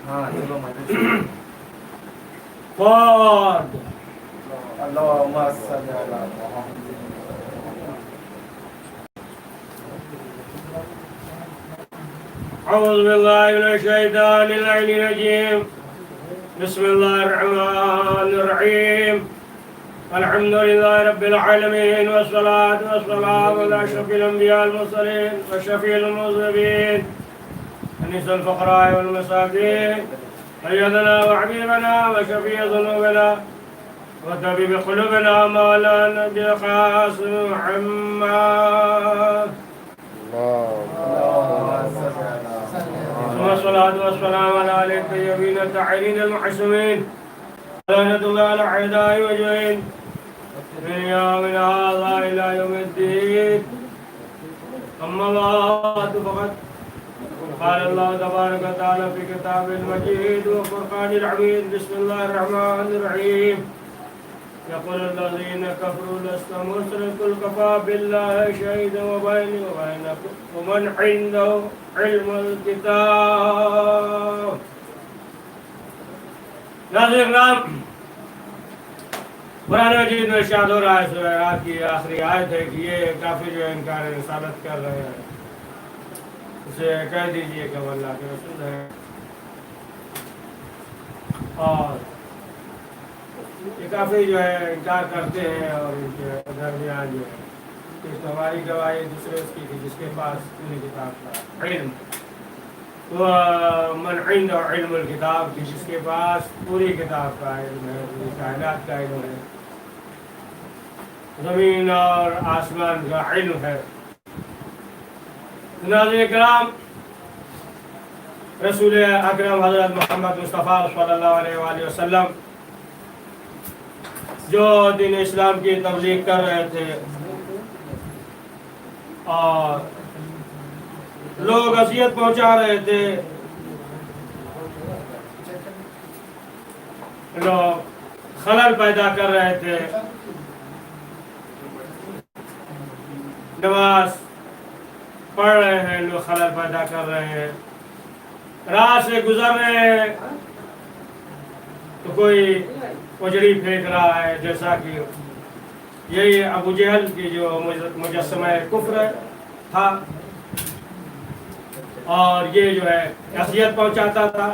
ہاں چلو فورد اللهم صل علی محمد. أعوذ بالله من الشيطان الرجيم. بسم الله الرحمن الرحيم. الحمد لله رب العالمين والصلاة والسلام على أشرف الأنبياء المرسلين وشفيع المذنبين أنيس الفقراء والمساكين سيدنا وحبيبنا وشفيع ذنوبنا وطبيب قلوبنا مولانا بالقاسم محمد. ثم الصلاة والسلام على آله الطيبين الطاهرين المعصومين لعنة الله على أعداء وجهين من يومنا هذا إلى يوم الدين. أما بعد فقد قال الله تبارك وتعالى في كتابه المجيد وفرقان الحميد. بسم الله الرحمن الرحيم. يقول الذين كفروا لست مرسلا قل كفى بالله شهيدا وبيني وبينكم ومن عنده علم الكتاب. ناظرین کرام، قرآن مجید میں ارشاد ہو رہا ہے سورہ رات کی آخری آیت ہے کہ یہ کافر جو انکار رسالت کر رہے ہیں اسے کہہ دیجئے کہ وہ اللہ کے رسول ہے. اور یہ کافی جو ہے انکار کرتے ہیں اور ان کے درمیان جو ہے کہ ہماری گواہی دوسرے اس کی تھی جس کے پاس پوری کتاب کا علم، وہ من عنده علم الکتاب کی جس کے پاس پوری کتاب کا علم ہے، پوری کائنات کا علم ہے، زمین اور آسمان کا علم ہے. ناظرین کرام، رسول اکرم حضرت محمد مصطفیٰ صلی اللہ علیہ وآلہ وسلم جو دین اسلام کی تبلیغ کر رہے تھے اور لوگ اذیت پہنچا رہے تھے، لوگ خلل پیدا کر رہے تھے، نماز پڑھ رہے ہیں لوگ خلل پیدا کر رہے ہیں، راہ سے گزر رہے ہیں تو کوئی اجڑی پھینک رہا ہے، جیسا کہ یہی ابو جہل کی جو مجسمہ کفر تھا اور یہ جو ہے اذیت پہنچاتا تھا.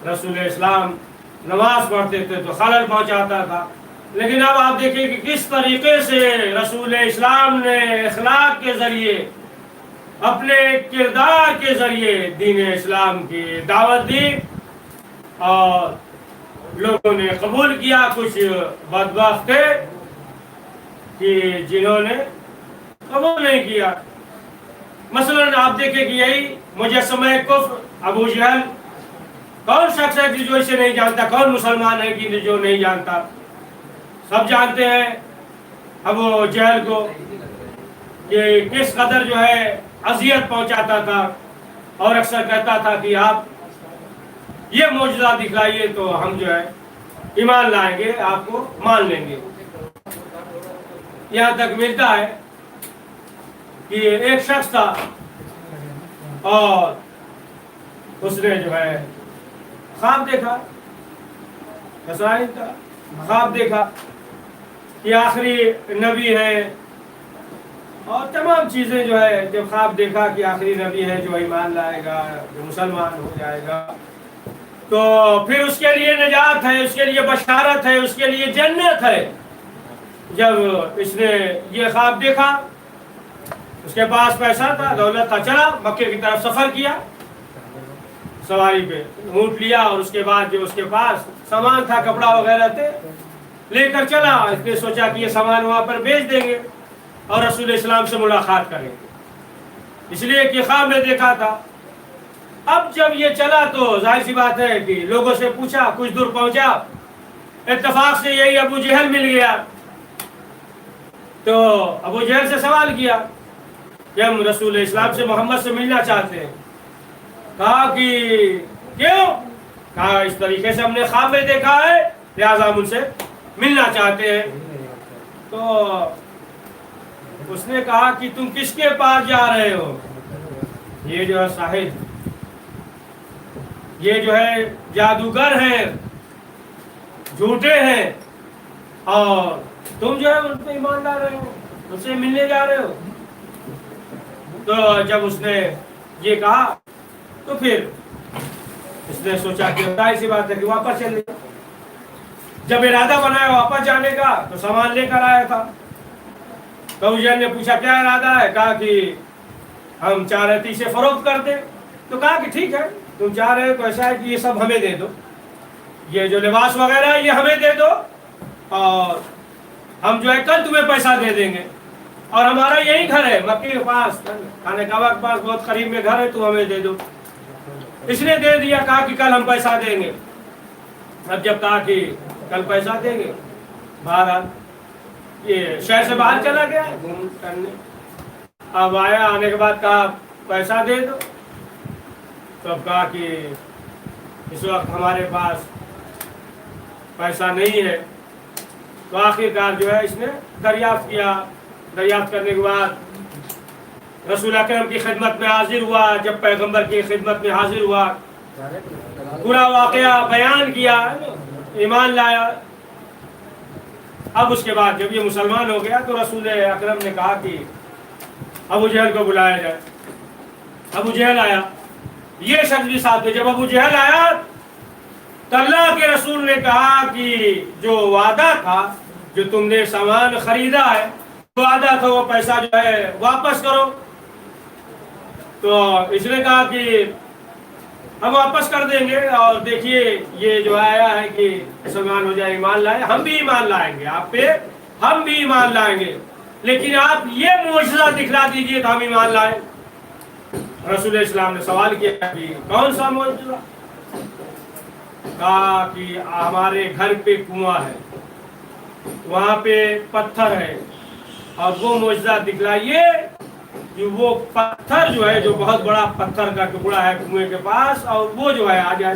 رسول اسلام نماز پڑھتے تھے تو خلل پہنچاتا تھا. لیکن اب آپ دیکھیں کہ کس طریقے سے رسول اسلام نے اخلاق کے ذریعے، اپنے کردار کے ذریعے دین اسلام کی دعوت دی اور لوگوں نے قبول کیا. کچھ بدبخت تھے کہ جنہوں نے قبول نہیں کیا. مثلا آپ دیکھیں کہ یہی مجسمہ کفر ابو جہل، کون شخص ہے جو اسے نہیں جانتا؟ کون مسلمان ہے کہ جو نہیں جانتا؟ سب جانتے ہیں ابو جہل کو کہ کس قدر جو ہے اذیت پہنچاتا تھا اور اکثر کہتا تھا کہ آپ یہ معجزہ دکھائیے تو ہم جو ہے ایمان لائیں گے، آپ کو مان لیں گے. یہاں تک ملتا ہے کہ ایک شخص تھا اور اس نے جو ہے خواب دیکھا، خواب دیکھا کہ آخری نبی ہے اور تمام چیزیں جو ہے. جب خواب دیکھا کہ آخری نبی ہے جو ایمان لائے گا، جو مسلمان ہو جائے گا، تو پھر اس کے لیے نجات ہے، اس کے لیے بشارت ہے، اس کے لیے جنت ہے. جب اس نے یہ خواب دیکھا، اس کے پاس پیسہ تھا، دولت تھا، چلا مکے کی طرف سفر کیا، سواری پہ اونٹ لیا اور اس کے بعد جو اس کے پاس سامان تھا، کپڑا وغیرہ تھے، لے کر چلا. اس نے سوچا کہ یہ سامان وہاں پر بیچ دیں گے اور رسول اسلام سے ملاقات کریں گے، اس لیے کہ خواب میں دیکھا تھا. اب جب یہ چلا تو ظاہر سی بات ہے کہ لوگوں سے پوچھا، کچھ دور پہنچا، اتفاق سے یہی ابو جہل مل گیا. تو ابو جہل سے سوال کیا کہ ہم رسول اسلام سے، محمد سے ملنا چاہتے ہیں. کہا کہ کیوں؟ کہا اس طریقے سے ہم نے خواب میں دیکھا ہے، لہٰذا ہم ان سے ملنا چاہتے ہیں. تو اس نے کہا کہ تم کس کے پاس جا رہے ہو؟ یہ جو ہے صاحب یہ جو ہے جادوگر ہیں، جھوٹے ہیں، اور تم جو ہے ان پہ ایمان لا رہے ہو، ان سے ملنے جا رہے ہو۔ تو جب اس نے یہ کہا تو پھر اس نے سوچا کہ ظاہر سی بات ہے کہ واپس چلے۔ جب ارادہ بنایا واپس جانے کا تو سامان لے کر آیا تھا۔ تو ابو جہل نے پوچھا کیا ارادہ ہے؟ کہا کہ ہم چاہ رہے تھے اسے فروخت کر دیں۔ تو کہا کہ ٹھیک ہے، تم چاہ رہے ہو تو ایسا ہے کہ یہ سب ہمیں دے دو، یہ جو لباس وغیرہ ہے یہ ہمیں دے دو، اور ہم جو ہے کل تمہیں پیسہ دے دیں گے، اور ہمارا یہی گھر ہے مکی کے پاس، خانہ کعبہ کے پاس بہت قریب میں گھر ہے، تو ہمیں دے دو۔ اس نے دے دیا، کہا کہ کل ہم پیسہ دیں گے۔ اب جب کہا کہ کل پیسہ دیں گے، بہرحال یہ شہر سے باہر چلا گیا گھوم کرنے۔ اب آیا، آنے کے بعد کہا پیسہ دے دو، تو اب کہا کہ اس وقت ہمارے پاس پیسہ نہیں ہے۔ تو آخر کار جو ہے اس نے دریافت کیا۔ دریافت کرنے کے بعد رسول اکرم کی خدمت میں حاضر ہوا۔ جب پیغمبر کی خدمت میں حاضر ہوا، پورا واقعہ بیان کیا، ایمان لایا۔ اب اس کے بعد جب یہ مسلمان ہو گیا تو رسول اکرم نے کہا کہ ابو جہل کو بلایا جائے۔ ابو جہل آیا، یہ شخص بھی ساتھ میں۔ جب ابو جہل آیا تو اللہ کے رسول نے کہا کہ جو وعدہ تھا، جو تم نے سامان خریدا ہے، وعدہ تھا وہ پیسہ جو ہے واپس کرو۔ تو اس نے کہا کہ ہم واپس کر دیں گے، اور دیکھیے یہ جو آیا ہے کہ مسلمان ہو جائے، ایمان لائے، ہم بھی ایمان لائیں گے آپ پہ، ہم بھی ایمان لائیں گے، لیکن آپ یہ معجزہ دکھلا دیجئے تو ہم ایمان لائیں۔ رسول اسلام نے سوال کیا کہ کون سا معجزہ؟ کہا کہ ہمارے گھر پہ کنواں ہے، وہاں پہ پتھر ہے، اور وہ معجزہ دکھلائیے کہ وہ پتھر جو ہے، جو بہت بڑا پتھر کا ٹکڑا ہے کنویں کے پاس، اور وہ جو ہے آ جائے،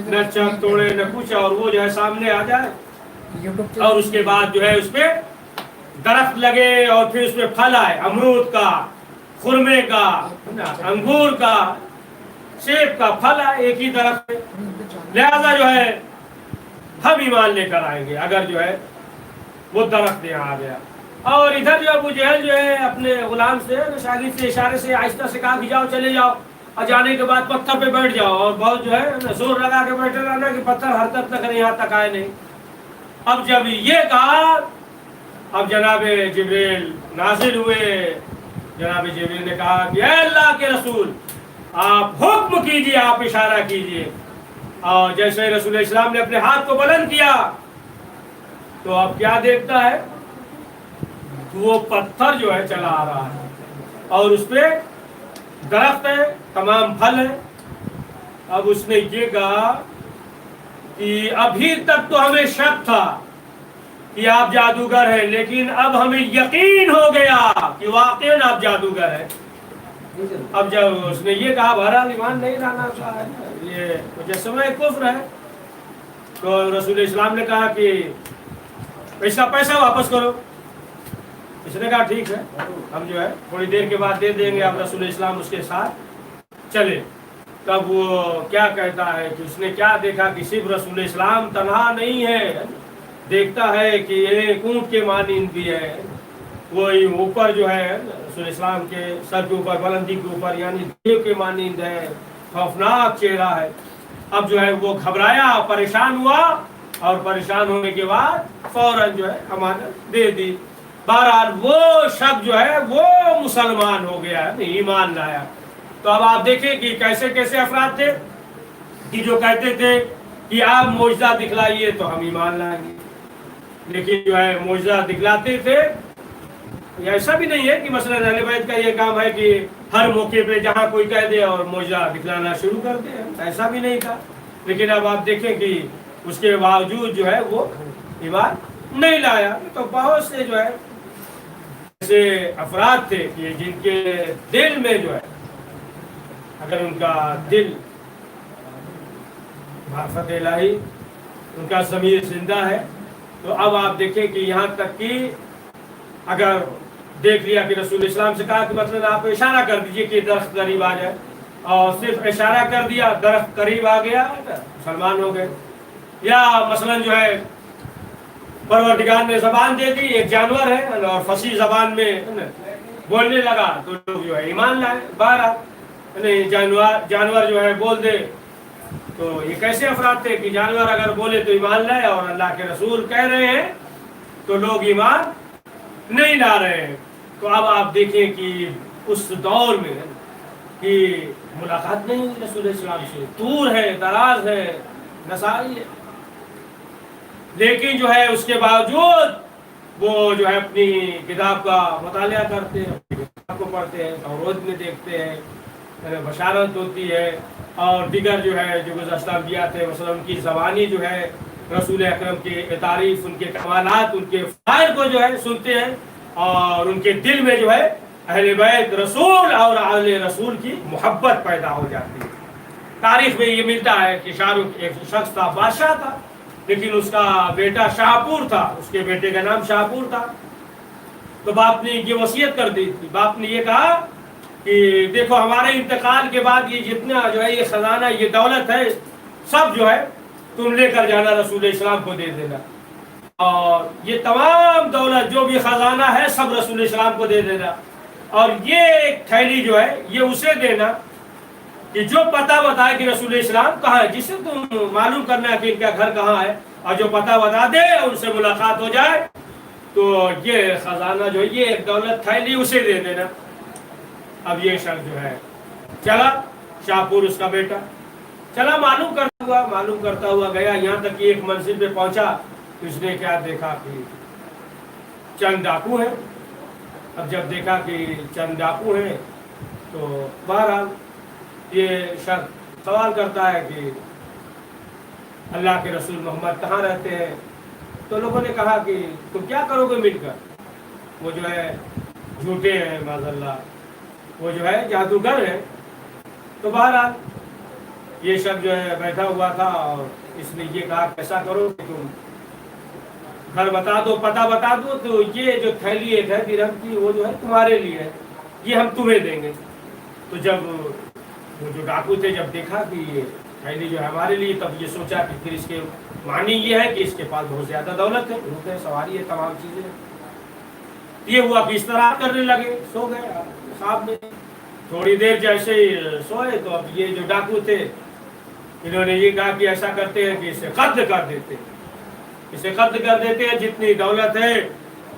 نہ چک توڑے نہ کچھ، اور وہ جو ہے سامنے آ جائے، اور اس کے بعد جو ہے اس پہ درخت لگے، اور پھر اس پہ پھل آئے، امرود کا، خرمے کا، انگور کا، سیب کا پھل آئے ایک ہی درخت پہ۔ لہذا جو ہے ہم ایمان لے کر آئیں گے اگر جو ہے وہ درخت یہاں آ گیا۔ اور ادھر جو ابو جہل جو ہے اپنے غلام سے، شاگرد سے اشارے سے آہستہ سے کہا کہ جاؤ چلے جاؤ، اور جانے کے بعد پتھر پہ بیٹھ جاؤ، اور بہت جو ہے زور لگا کے بیٹھے رہنا کہ پتھر حرکت نہ کرے، یہاں تک آئے نہیں۔ اب جب یہ کہا، اب جناب جبریل نازل ہوئے۔ جناب جبریل نے کہا کہ اے اللہ کے رسول، آپ حکم کیجئے، آپ اشارہ کیجئے۔ اور جیسے رسول اسلام نے اپنے ہاتھ کو بلند کیا تو اب کیا دیکھتا ہے؟ وہ پتھر جو ہے چلا آ رہا ہے، اور اس پہ درخت ہے، تمام پھل ہے۔ اب اس نے یہ کہا کہ ابھی تک تو ہمیں شک تھا کہ آپ جادوگر ہیں، لیکن اب ہمیں یقین ہو گیا کہ واقعاً آپ جادوگر ہیں۔ اب جب اس نے یہ کہا، بہرحال ایمان نہیں لانا تھا، یہ مجسمہ کفر ہے، تو رسول اسلام نے کہا کہ اس کا پیسہ واپس کرو۔ اس نے کہا ٹھیک ہے، ہم جو ہے تھوڑی دیر کے بعد دے دیں گے۔ اب رسول اسلام اس کے ساتھ چلے۔ تب وہ کیا کہتا ہے کہ اس نے کیا دیکھا کہ صرف رسول اسلام تنہا نہیں ہے، دیکھتا ہے کہ یہ اونٹ کے مانند بھی ہے، وہی اوپر جو ہے رسول اسلام کے سر کے اوپر، بلندی کے اوپر، یعنی دیو کے مانند ہے، خوفناک چہرہ ہے۔ اب جو ہے وہ گھبرایا، پریشان ہوا، اور پریشان ہونے کے بعد فوراً جو ہے امانت دے دی۔ بہرحال وہ شخص جو ہے وہ مسلمان ہو گیا ہے، ایمان لایا۔ تو اب آپ دیکھیں کہ کیسے کیسے افراد تھے کہ جو کہتے تھے کہ آپ معجزہ دکھلائیے تو ہم ایمان لائیں گے، لیکن جو ہے معجزہ دکھلاتے تھے۔ ایسا بھی نہیں ہے کہ مثلا اہل بیت کا یہ کام ہے کہ ہر موقع پہ جہاں کوئی کہہ دے اور معجزہ دکھلانا شروع کر دے، ایسا بھی نہیں تھا۔ لیکن اب آپ دیکھیں کہ اس کے باوجود جو ہے وہ ایمان نہیں لایا۔ تو بہت سے جو ہے ایسے افراد تھے کہ جن کے دل میں جو ہے، اگر ان کا دل معرفت الہی، ان کا ضمیر زندہ ہے، تو اب آپ دیکھیں کہ یہاں تک کہ اگر دیکھ لیا کہ رسول اسلام سے کہا کہ مثلا آپ اشارہ کر دیجئے کہ درخت قریب آ جائے، اور صرف اشارہ کر دیا، درخت قریب آ گیا مسلمان ہو گئے. یا مثلاً جو ہے پروردگار نے زبان دے دی، ایک جانور ہے اور فصیح زبان میں بولنے لگا تو لوگ جو ہے ایمان لائے. بہرحال جانور جو ہے بول دے تو یہ کیسے افراد تھے کہ جانور اگر بولے تو ایمان لائے، اور اللہ کے رسول کہہ رہے ہیں تو لوگ ایمان نہیں لا رہے ہیں. تو اب آپ دیکھیں کہ اس دور میں کہ ملاقات نہیں ہوئی رسول اسلام سے، دور ہے، دراز ہے، نسائی ہے، لیکن جو ہے اس کے باوجود وہ جو ہے اپنی کتاب کا مطالعہ کرتے ہیں، اپنی کتاب کو پڑھتے ہیں اور روز میں دیکھتے ہیں، بشارت ہوتی ہے. اور دیگر جو ہے جو گزشتہ انبیاء تھے مثلا ان کی زبانی جو ہے رسول اکرم کی تعریف، ان کے کمالات، ان کے فضائل کو جو ہے سنتے ہیں، اور ان کے دل میں جو ہے اہل بیت رسول اور اہل رسول کی محبت پیدا ہو جاتی ہے. تاریخ میں یہ ملتا ہے کہ شاہ رخ ایک شخص تھا، بادشاہ تھا، لیکن اس کا بیٹا شاہپور تھا، اس کے بیٹے کا نام شاہپور تھا. تو باپ نے یہ وصیت کر دی تھی، باپ نے یہ کہا کہ دیکھو ہمارے انتقال کے بعد یہ جتنا جو ہے یہ خزانہ، یہ دولت ہے، سب جو ہے تم لے کر جانا، رسول اسلام کو دے دینا، اور یہ تمام دولت جو بھی خزانہ ہے سب رسول اسلام کو دے دینا، اور یہ ایک تھیلی جو ہے یہ اسے دینا کہ جو پتہ بتائے کہ رسول اسلام کہاں ہے، جسے تم معلوم کرنا ہے کہ ان کا گھر کہاں ہے، اور جو پتہ بتا دے ان سے ملاقات ہو جائے تو یہ خزانہ جو ہے یہ ایک دولت تھیلی اسے دے دینا. اب یہ شخص جو ہے چلا، شاہپور اس کا بیٹا چلا، معلوم کرتا ہوا گیا، یہاں تک کہ ایک منزل پہ پہنچا تو اس نے کیا دیکھا کہ چند ڈاکو ہیں. اب جب دیکھا کہ چند ڈاکو ہیں تو بہرحال یہ شخص سوال کرتا ہے کہ اللہ کے رسول محمد کہاں رہتے ہیں؟ تو لوگوں نے کہا کہ تم کیا کرو گے مل کر، وہ جو ہے جھوٹے ہیں معاذ اللہ، وہ جو ہے جادوگر ہیں. تو بہرحال یہ شخص جو ہے بیٹھا ہوا تھا اور اس نے یہ کہا کیسا کرو کہ تم گھر بتا دو، پتہ بتا دو، تو یہ جو تھیلی ایک ہے درہم کی وہ جو ہے تمہارے لیے ہے، یہ ہم تمہیں دیں گے. تو جب وہ جو ڈاکو تھے جب دیکھا کہ یہ تھیلی جو ہے ہمارے لیے، تب یہ سوچا کہ پھر اس کے معنی یہ ہے کہ اس کے پاس بہت زیادہ دولت ہے، اونٹ ہے، سواری ہے، تمام چیزیں ہیں. یہ ہوا کہ استراحت کرنے لگے، سو گئے خواب میں. تھوڑی دیر جیسے ہی سوئے تو اب یہ جو ڈاکو تھے انہوں نے یہ کہا کہ ایسا کرتے ہیں کہ اسے قتل کر دیتے ہیں، اسے قتل کر دیتے ہیں، جتنی دولت ہے،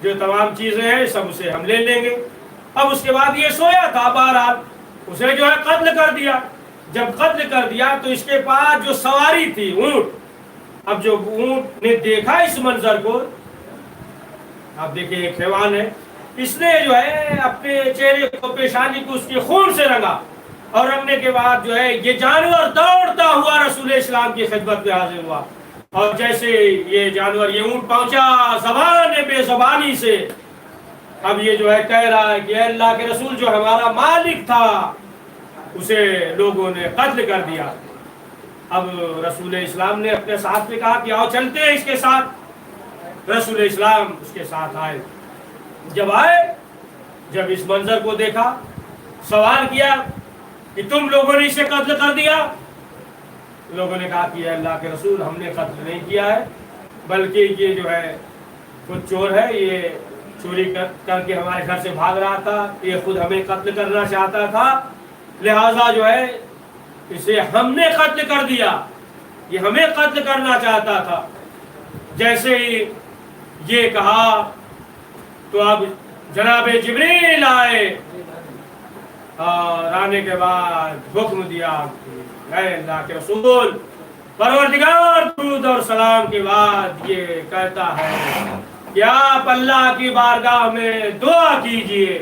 جو تمام چیزیں ہیں، سب اسے ہم لے لیں گے. اب اس کے بعد یہ سویا تھا، بہرحال اسے جو ہے قتل کر دیا. جب قتل کر دیا تو اس کے پاس جو سواری تھی اونٹ، اب جو اونٹ نے دیکھا اس منظر کو، آپ دیکھیں ایک حیوان ہے، اس نے جو ہے اپنے چہرے کو، پیشانی کو اس کے خون سے رنگا، اور رنگنے کے بعد جو ہے یہ جانور دوڑتا ہوا رسول اسلام کی خدمت میں حاضر ہوا. اور جیسے یہ جانور، یہ اونٹ پہنچا زبان بے زبانی سے، اب یہ جو ہے کہہ رہا ہے کہ اے اللہ کے رسول، جو ہمارا مالک تھا اسے لوگوں نے قتل کر دیا. اب رسول اسلام نے اپنے ساتھ میں کہا کہ آؤ چلتے ہیں اس کے ساتھ. رسول اسلام اس کے ساتھ آئے. جب آئے، جب اس منظر کو دیکھا، سوال کیا کہ تم لوگوں نے اسے قتل کر دیا؟ لوگوں نے کہا کہ اے اللہ کے رسول، ہم نے قتل نہیں کیا ہے، بلکہ یہ جو ہے خود چور ہے، یہ چوری کر کے ہمارے گھر سے بھاگ رہا تھا، یہ خود ہمیں قتل کرنا چاہتا تھا، لہذا جو ہے اسے ہم نے قتل کر دیا، یہ ہمیں قتل کرنا چاہتا تھا. جیسے ہی یہ کہا تو اب جناب جبریل آئے، اور آنے کے بعد حکم دیا کہ اے اللہ کے رسول، پروردگار درود اور سلام کے بعد یہ کہتا ہے کہ آپ اللہ کی بارگاہ میں دعا کیجئے.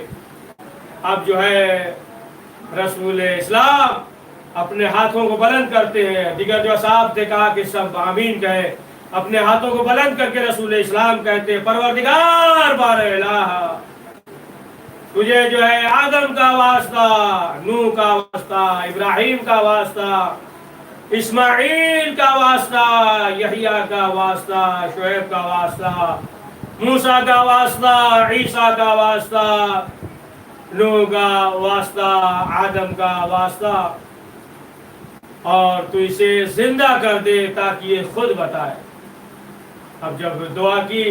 اب جو ہے رسول اسلام اپنے ہاتھوں کو بلند کرتے ہیں، دیگر جو اصحاب تھے کہا کہ سب آمین کہیں، اپنے ہاتھوں کو بلند کر کے رسول اسلام کہتے ہیں پروردگار بار الہ، تجھے جو ہے آدم کا واسطہ، نوح کا واسطہ، ابراہیم کا واسطہ، اسماعیل کا واسطہ، یحییٰ کا واسطہ، شعیب کا واسطہ، موسیٰ کا واسطہ، عیسیٰ کا واسطہ، نوح کا واسطہ، آدم کا واسطہ، اور تو اسے زندہ کر دے تاکہ یہ خود بتائے۔ اب جب دعا کی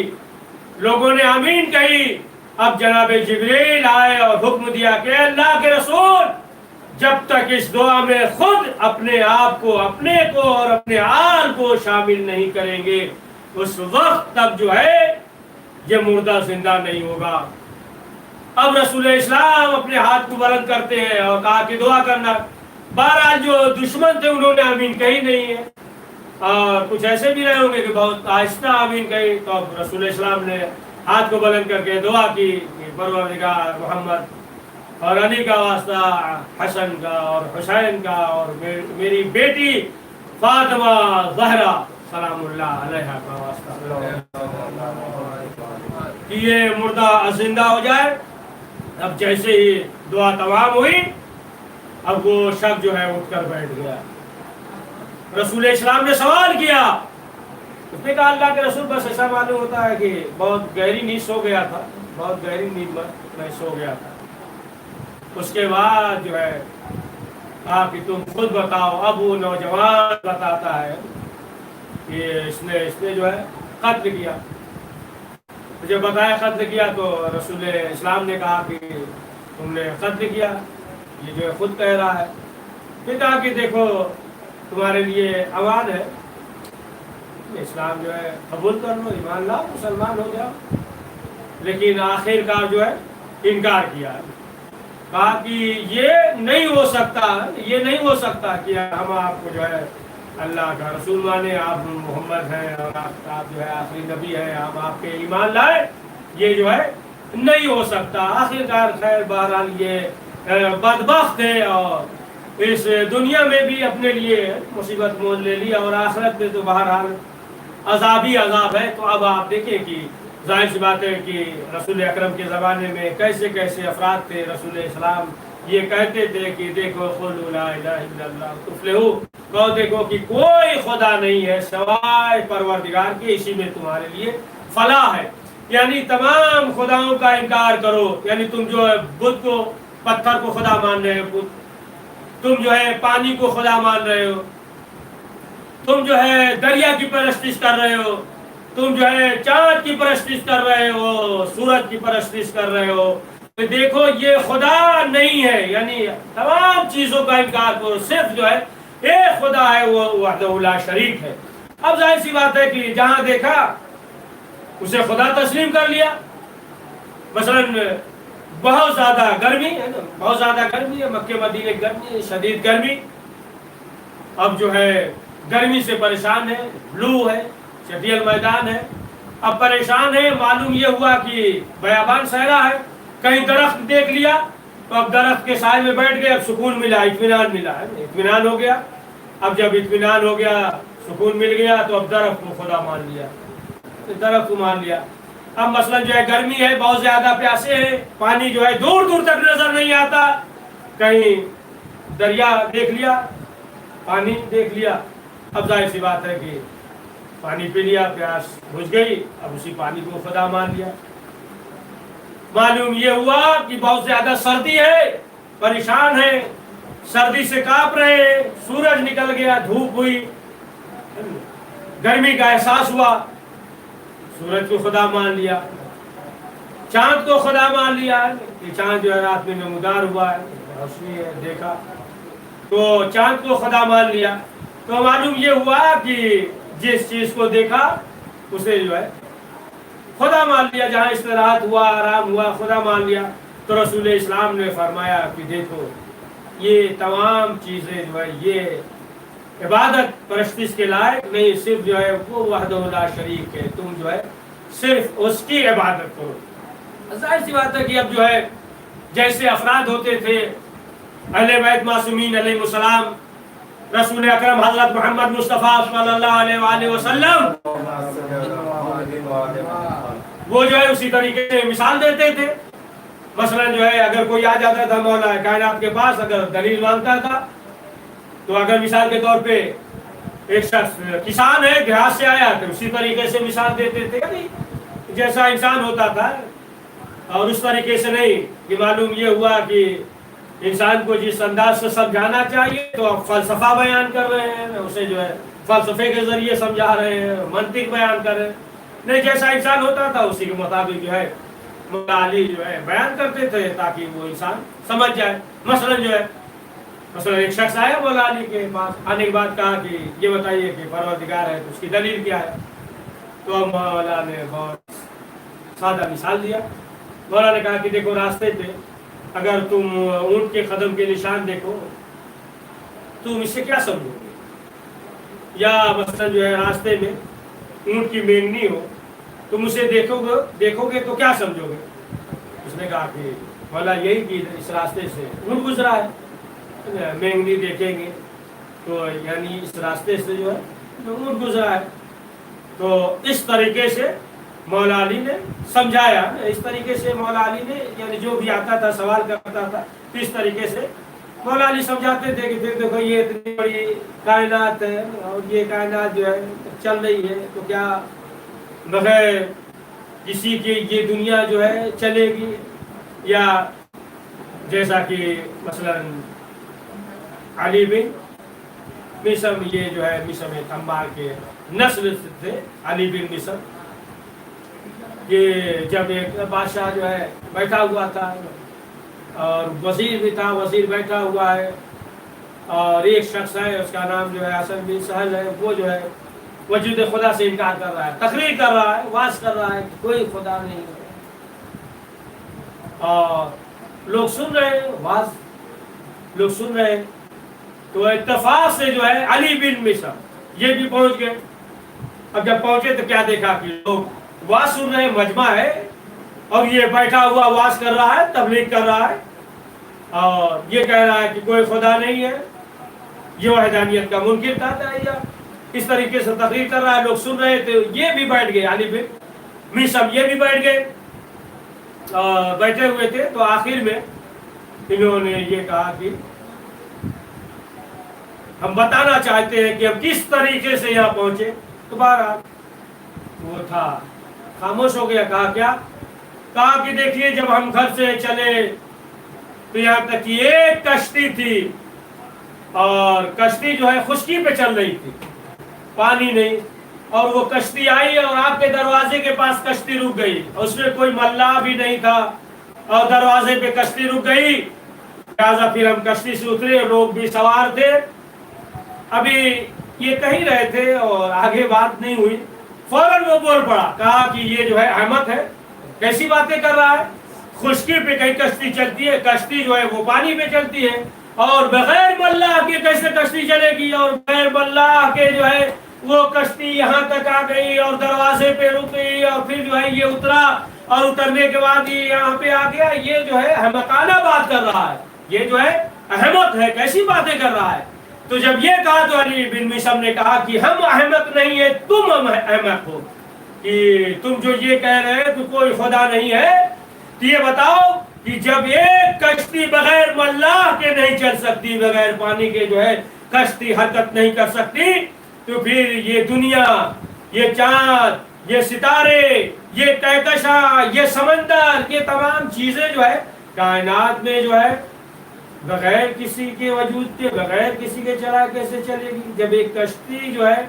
لوگوں نے آمین کہی، اب جناب جبریل آئے اور حکم دیا کہ اللہ کے رسول جب تک اس دعا میں خود اپنے آپ کو، اپنے کو اور اپنے آل کو شامل نہیں کریں گے، اس وقت تک جو ہے یہ مردہ زندہ نہیں ہوگا۔ اب رسول اسلام اپنے ہاتھ کو بلند کرتے ہیں اور کہا کہ دعا کرنا۔ بہرحال جو دشمن تھے انہوں نے آمین کہی نہیں ہے، اور کچھ ایسے بھی رہے ہوں گے کہ بہت آہستہ آمین کہی۔ تو اب رسول اسلام نے ہاتھ کو بلند کر کے دعا کی کہ پروردگار محمد اور علی کا واسطہ، حسن کا اور حسین کا اور میری بیٹی فاطمہ زہرا سلام اللہ علیہا کا واسطہ کہ یہ مردہ زندہ ہو جائے۔ اب جیسے ہی دعا تمام ہوئی، اب وہ شخص جو ہے اٹھ کر بیٹھ گیا۔ رسول اسلام نے سوال کیا، اس نے کہا اللہ کے رسول بس ایسا معلوم ہوتا ہے کہ بہت گہری نیند سو گیا تھا، بہت گہری نیند میں سو گیا تھا۔ اس کے بعد جو ہے کہا کہ تم خود بتاؤ۔ اب وہ نوجوان بتاتا ہے کہ اس نے جو ہے قتل کیا۔ مجھے بتایا قتل کیا، تو رسول اسلام نے کہا کہ تم نے قتل کیا، یہ جو ہے خود کہہ رہا ہے۔ پھر کہا کہ دیکھو تمہارے لیے امان ہے، اسلام جو ہے قبول کر لو، ایمان لاؤ، مسلمان ہو جاؤ۔ لیکن آخر کار جو ہے انکار کیا، کہا کہ یہ نہیں ہو سکتا، یہ نہیں ہو سکتا کہ ہم آپ کو جو ہے اللہ کا رسول مانے، آپ محمد ہیں اور آپ جو ہے آخری نبی ہیں، ہم آپ کے ایمان لائے، یہ جو ہے نہیں ہو سکتا۔ آخر کار خیر بہرحال یہ بدبخت ہے اور اس دنیا میں بھی اپنے لیے مصیبت مول لے لی، اور آخرت میں تو بہرحال عذاب ہی عذاب ہے۔ تو اب آپ دیکھیں کہ ظاہر سی بات ہے کہ رسول اکرم کے زمانے میں کیسے کیسے افراد تھے۔ رسول اسلام یہ کہتے تھے کہ دیکھو قولوا لا الہ الا اللہ تفلحوا، کہو دیکھو کہ کوئی خدا نہیں ہے سوائے پروردگار کے، اسی میں تمہارے لیے فلاح ہے۔ یعنی تمام خداؤں کا انکار کرو، یعنی تم جو ہے بت کو، پتھر کو خدا مان رہے ہو، تم جو ہے پانی کو خدا مان رہے ہو، تم جو ہے دریا کی پرستش کر رہے ہو، تم جو ہے چاند کی پرستش کر رہے ہو، سورج کی پرستش کر رہے ہو، تو دیکھو یہ خدا نہیں ہے۔ یعنی تمام چیزوں کا انکار کرو، صرف جو ہے ایک خدا ہے، وہ وحدہ لا شریک ہے۔ اب ظاہر سی بات ہے کہ جہاں دیکھا اسے خدا تسلیم کر لیا۔ مثلا بہت زیادہ گرمی ہے نا، بہت زیادہ گرمی ہے، مکہ مدینے گرمی ہے، شدید گرمی۔ اب جو ہے گرمی سے پریشان ہے، لو ہے، شدید میدان ہے، اب پریشان ہے۔ معلوم یہ ہوا کہ بیابان صحرا ہے، کہیں درخت دیکھ لیا تو اب درخت کے سائے میں بیٹھ گئے، اب سکون ملا، اطمینان ملا ہے، اطمینان ہو گیا۔ اب جب اطمینان ہو گیا، سکون مل گیا، تو اب درخت کو خدا مان لیا، درخت کو مان لیا۔ اب مثلا جو ہے گرمی ہے، بہت زیادہ پیاسے ہیں، پانی جو ہے دور دور تک نظر نہیں آتا، کہیں دریا دیکھ لیا، پانی دیکھ لیا، اب ظاہر سی بات ہے کہ پانی پی لیا، پیاس بجھ گئی، اب اسی پانی کو خدا مان لیا۔ معلوم یہ ہوا کہ بہت زیادہ سردی ہے، پریشان ہے، سردی سے کانپ رہے ہیں، سورج نکل گیا، دھوپ ہوئی، گرمی کا احساس ہوا، سورج کو خدا مان لیا، چاند کو خدا مان لیا، یہ چاند جو ہے رات میں نمودار ہوا ہے، روشنی ہے، دیکھا تو چاند کو خدا مان لیا۔ تو معلوم یہ ہوا کہ جس چیز کو دیکھا اسے جو ہے خدا مان لیا، جہاں استراحت ہوا، آرام ہوا، خدا مان لیا۔ تو رسول اسلام نے فرمایا کہ دیکھو یہ تمام چیزیں جو ہے یہ عبادت پرستش کے لائق نہیں، صرف جو ہے وہ وحدہ لا شریک ہے، تم جو ہے صرف اس کی عبادت کرو۔ ظاہر سی بات ہے کہ اب جو ہے جیسے افراد ہوتے تھے اہل بیت معصومین علیہ السلام، رسول اکرم حضرت محمد مصطفیٰ صلی اللہ علیہ وآلہ وسلم، وہ جو ہے اسی طریقے سے مثال دیتے تھے۔ مثلا جو ہے اگر کوئی آ جاتا تھا مولا کائنات کے پاس، اگر دلیل مانگتا تھا، تو اگر مثال کے طور پہ ایک شخص کسان ہے، دیہات سے آیا، تو اسی طریقے سے مثال دیتے تھے، یعنی جیسا انسان ہوتا تھا، اور اس طریقے سے نہیں کہ معلوم یہ ہوا کہ انسان کو جس انداز سے سمجھانا چاہیے تو آپ فلسفہ بیان کر رہے ہیں، اسے جو ہے فلسفے کے ذریعے سمجھا رہے ہیں، منطق بیان کر رہے ہیں. نہیں، جیسا انسان ہوتا تھا اسی کے مطابق جو ہے مولا علی جو ہے بیان کرتے تھے تاکہ وہ انسان سمجھ جائے. مثلا ایک شخص آیا مولا علی کے پاس، آنے کے بعد کہا کہ یہ بتائیے کہ پروردگار ہے تو اس کی دلیل کیا ہے. تو مولا نے بہت سادہ مثال دیا. مولا نے کہا کہ دیکھو راستے پہ اگر تم اونٹ کے قدم کے نشان دیکھو تم اس سے کیا سمجھو گے؟ یا مثلا جو ہے راستے میں اونٹ کی مینگنی ہو تم اسے دیکھو گے تو کیا سمجھو گے؟ اس نے کہا کہ مولا یہی کہ اس راستے سے اونٹ گزرا ہے، مینگنی دیکھیں گے تو یعنی اس راستے سے جو ہے اونٹ گزرا ہے. تو اس طریقے سے مولا علی نے سمجھایا. اس طریقے سے مولا علی نے یعنی جو بھی آتا تھا سوال کرتا تھا اس طریقے سے مولا علی سمجھاتے تھے کہ پھر دیکھو یہ اتنی بڑی کائنات ہے اور یہ کائنات جو ہے چل رہی ہے تو کیا بغیر کسی کی یہ دنیا جو ہے چلے گی؟ یا جیسا کہ مثلا علی بن مسم یہ جو ہے مسم تمار کے نسل تھے، علی بن مسم، کہ جب ایک بادشاہ جو ہے بیٹھا ہوا تھا اور وزیر بھی تھا، وزیر بیٹھا ہوا ہے اور ایک شخص ہے اس کا نام جو ہے حسن بن سہل ہے، وہ جو ہے وجود خدا سے انکار کر رہا ہے، تقریر کر رہا ہے، واز کر رہا ہے کہ کوئی خدا نہیں ہے. اور لوگ سن رہے ہیں، واز لوگ سن رہے ہیں. تو اتفاق سے جو ہے علی بن مسم یہ بھی پہنچ گئے. اب جب پہنچے تو کیا دیکھا کہ لوگ واز سن رہے ہیں، مجمع ہے اور یہ بیٹھا ہوا واز کر رہا ہے، تبلیغ کر رہا ہے اور یہ کہہ رہا ہے کہ کوئی خدا نہیں ہے، یہ وحدانیت کا منکر تھا یا اس طریقے سے تقریر کر رہا ہے. لوگ سن رہے تھے، یہ بھی بیٹھ گئے، علی بن مسم یہ بھی بیٹھ گئے. بیٹھے ہوئے تھے تو آخر میں انہوں نے یہ کہا کہ ہم بتانا چاہتے ہیں کہ ہم کس طریقے سے یہاں پہنچے. دوبارہ وہ تھا خاموش ہو گیا. کہا کیا؟ کہا کہ دیکھیے جب ہم گھر سے چلے تو یہاں تک کہ ایک کشتی تھی اور کشتی جو ہے خشکی پہ چل رہی تھی، پانی نہیں، اور وہ کشتی آئی اور آپ کے دروازے کے پاس کشتی رک گئی، اس میں کوئی ملاح بھی نہیں تھا اور دروازے پہ کشتی رک گئی. لہٰذا پھر ہم کشتی سے اترے، لوگ بھی سوار تھے. ابھی یہ کہہ رہے تھے اور آگے بات نہیں ہوئی، فوراً وہ بول پڑا. کہا کہ یہ جو ہے احمد ہے، کیسی باتیں کر رہا ہے؟ خشکی پہ کہیں کشتی چلتی ہے، کشتی جو ہے وہ پانی پہ چلتی ہے اور بغیر ملاح کے کیسے کشتی چلے گی؟ اور بغیر ملاح کے جو ہے وہ کشتی یہاں تک آ گئی اور دروازے پہ رک گئی اور پھر جو ہے یہ اترا اور اترنے کے بعد یہ یہاں پہ آ گیا. یہ جو ہے احمقانہ بات کر رہا ہے، یہ جو ہے احمد ہے، کیسی باتیں کر رہا ہے. تو جب یہ کہا تو علی بن مسم نے کہا کہ ہم احمق نہیں ہے، تم احمق ہو کہ تم جو یہ کہہ رہے ہیں کہ کوئی خدا نہیں ہے. تو یہ بتاؤ کہ جب ایک کشتی بغیر ملاح کے نہیں چل سکتی، بغیر پانی کے جو ہے کشتی حرکت نہیں کر سکتی، تو پھر یہ دنیا، یہ چاند، یہ ستارے، یہ کہکشاں، یہ سمندر، یہ تمام چیزیں جو ہے کائنات میں جو ہے بغیر کسی کے وجود کے، بغیر کسی کے چلا کیسے چلے گی؟ جب ایک کشتی جو ہے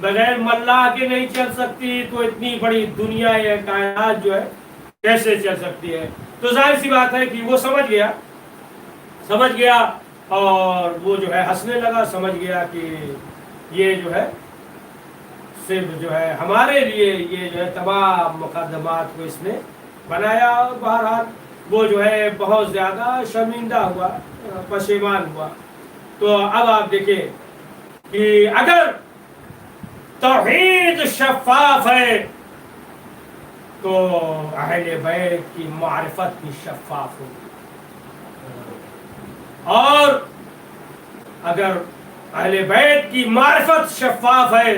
بغیر ملاح کے نہیں چل سکتی تو اتنی بڑی دنیا یا کائنات جو ہے کیسے چل سکتی ہے؟ تو ظاہر سی بات ہے کہ وہ سمجھ گیا اور وہ جو ہے ہنسنے لگا. سمجھ گیا کہ یہ جو ہے صرف جو ہے ہمارے لیے یہ جو ہے تمام مقدمات کو اس نے بنایا. بہرحال وہ جو ہے بہت زیادہ شرمندہ ہوا، پشیمان ہوا. تو اب آپ دیکھیں کہ اگر توحید شفاف ہے تو اہل بیت کی معرفت بھی شفاف ہوگی، اور اگر اہل بیت کی معرفت شفاف ہے